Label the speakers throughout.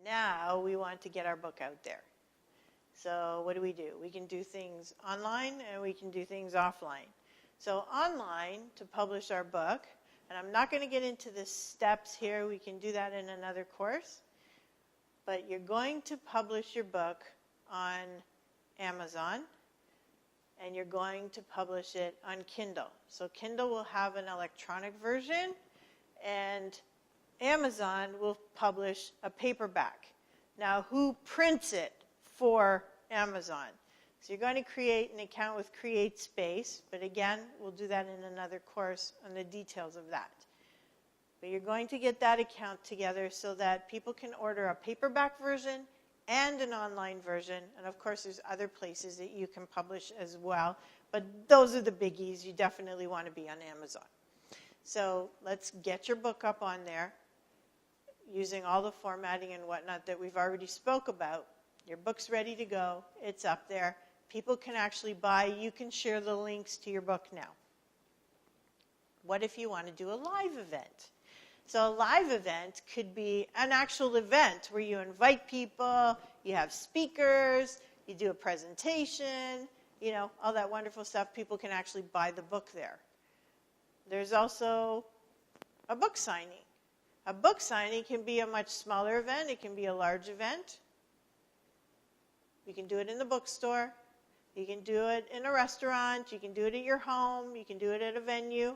Speaker 1: Now we want to get our book out there. So what do? We can do things online and we can do things offline. So online, to publish our book, and I'm not going to get into the steps here. We can do that in another course. But you're going to publish your book on Amazon, and you're going to publish it on Kindle. So Kindle will have an electronic version, and Amazon will publish a paperback. Now, who prints it for Amazon? So you're going to create an account with CreateSpace, but again, we'll do that in another course on the details of that. But you're going to get that account together so that people can order a paperback version and an online version. And of course, there's other places that you can publish as well. But those are the biggies. You definitely want to be on Amazon. So let's get your book up on there using all the formatting and whatnot that we've already spoke about. Your book's ready to go. It's up there. People can actually buy. You can share the links to your book now. What if you want to do a live event? So a live event could be an actual event where you invite people, you have speakers, you do a presentation, you know, all that wonderful stuff. People can actually buy the book there. There's also a book signing. A book signing can be a much smaller event. It can be a large event. You can do it in the bookstore. You can do it in a restaurant. You can do it at your home. You can do it at a venue.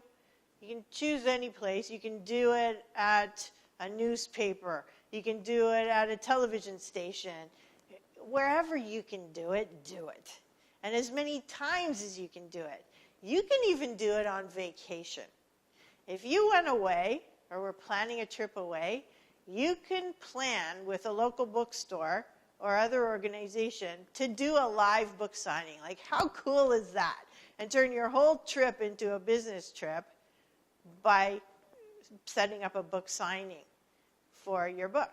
Speaker 1: You can choose any place. You can do it at a newspaper. You can do it at a television station. Wherever you can do it, do it. And as many times as you can do it. You can even do it on vacation. If you went away or were planning a trip away, you can plan with a local bookstore or other organization to do a live book signing. Like, how cool is that? And turn your whole trip into a business trip by setting up a book signing for your book.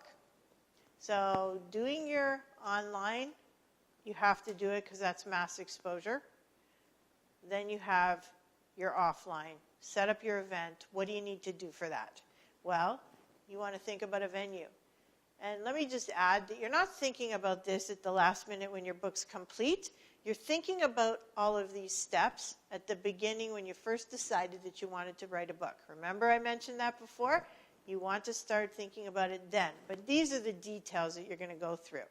Speaker 1: So doing your online, you have to do it because that's mass exposure. Then you have your offline. Set up your event. What do you need to do for that? Well, you want to think about a venue. And let me just add that you're not thinking about this at the last minute when your book's complete. You're thinking about all of these steps at the beginning when you first decided that you wanted to write a book. Remember I mentioned that before? You want to start thinking about it then. But these are the details that you're going to go through.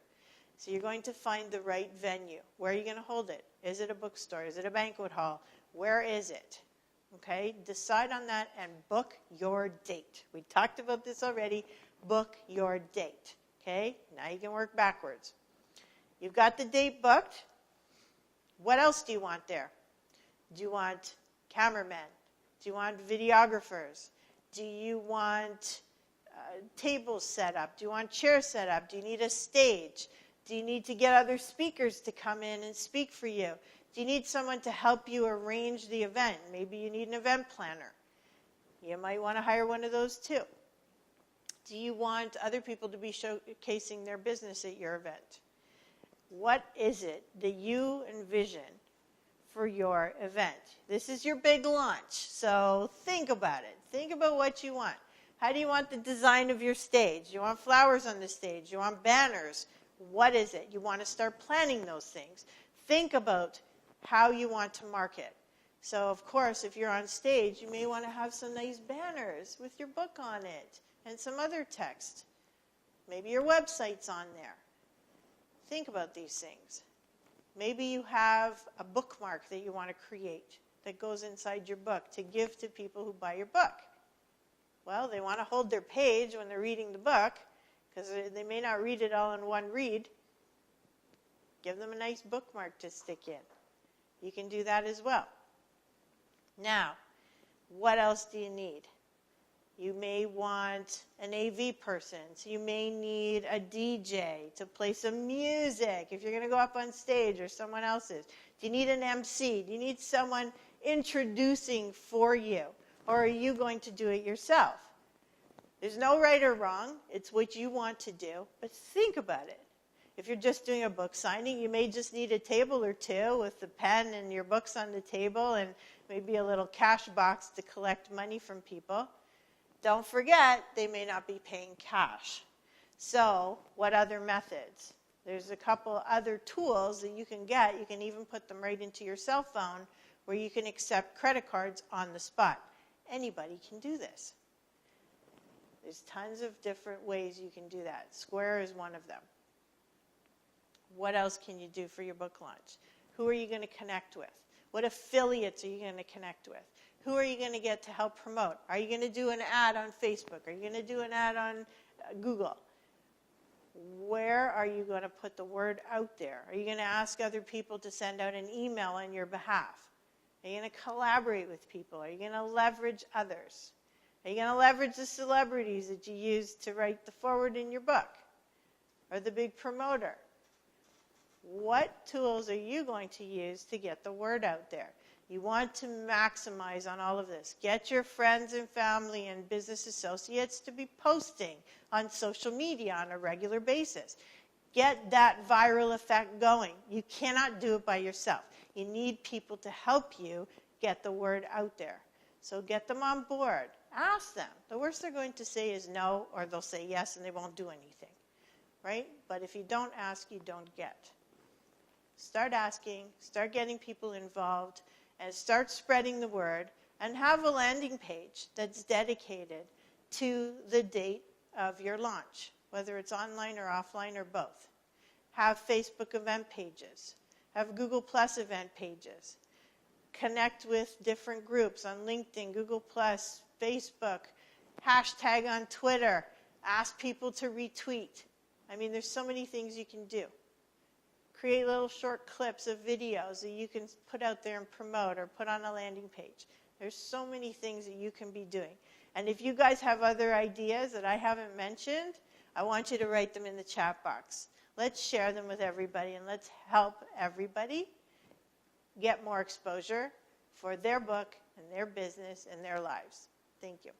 Speaker 1: So you're going to find the right venue. Where are you going to hold it? Is it a bookstore? Is it a banquet hall? Where is it? Okay, decide on that and book your date. We talked about this already. Book your date. Okay, now you can work backwards. You've got the date booked. What else do you want there? Do you want cameramen? Do you want videographers? Do you want tables set up? Do you want chairs set up? Do you need a stage? Do you need to get other speakers to come in and speak for you? Do you need someone to help you arrange the event? Maybe you need an event planner. You might want to hire one of those too. Do you want other people to be showcasing their business at your event? What is it that you envision for your event? This is your big launch, so think about it. Think about what you want. How do you want the design of your stage? You want flowers on the stage? You want banners? What is it? You want to start planning those things. Think about how you want to market. So, of course, if you're on stage, you may want to have some nice banners with your book on it and some other text. Maybe your website's on there. Think about these things. Maybe you have a bookmark that you want to create that goes inside your book to give to people who buy your book. Well, they want to hold their page when they're reading the book because they may not read it all in one read. Give them a nice bookmark to stick in. You can do that as well. Now, what else do you need? You may want an AV person, so you may need a DJ to play some music if you're going to go up on stage or someone else's. Do you need an MC? Do you need someone introducing for you? Or are you going to do it yourself? There's no right or wrong. It's what you want to do, but think about it. If you're just doing a book signing, you may just need a table or two with the pen and your books on the table and maybe a little cash box to collect money from people. Don't forget, they may not be paying cash. So what other methods? There's a couple other tools that you can get. You can even put them right into your cell phone where you can accept credit cards on the spot. Anybody can do this. There's tons of different ways you can do that. Square is one of them. What else can you do for your book launch? Who are you going to connect with? What affiliates are you going to connect with? Who are you going to get to help promote? Are you going to do an ad on Facebook? Are you going to do an ad on Google? Where are you going to put the word out there? Are you going to ask other people to send out an email on your behalf? Are you going to collaborate with people? Are you going to leverage others? Are you going to leverage the celebrities that you use to write the foreword in your book? Or the big promoter? What tools are you going to use to get the word out there? You want to maximize on all of this. Get your friends and family and business associates to be posting on social media on a regular basis. Get that viral effect going. You cannot do it by yourself. You need people to help you get the word out there. So get them on board. Ask them. The worst they're going to say is no, or they'll say yes and they won't do anything. Right? But if you don't ask, you don't get. Start asking, start getting people involved, and start spreading the word, and have a landing page that's dedicated to the date of your launch, whether it's online or offline or both. Have Facebook event pages. Have Google Plus event pages. Connect with different groups on LinkedIn, Google Plus, Facebook, hashtag on Twitter. Ask people to retweet. I mean, there's so many things you can do. Create little short clips of videos that you can put out there and promote or put on a landing page. There's so many things that you can be doing. And if you guys have other ideas that I haven't mentioned, I want you to write them in the chat box. Let's share them with everybody, and let's help everybody get more exposure for their book and their business and their lives. Thank you.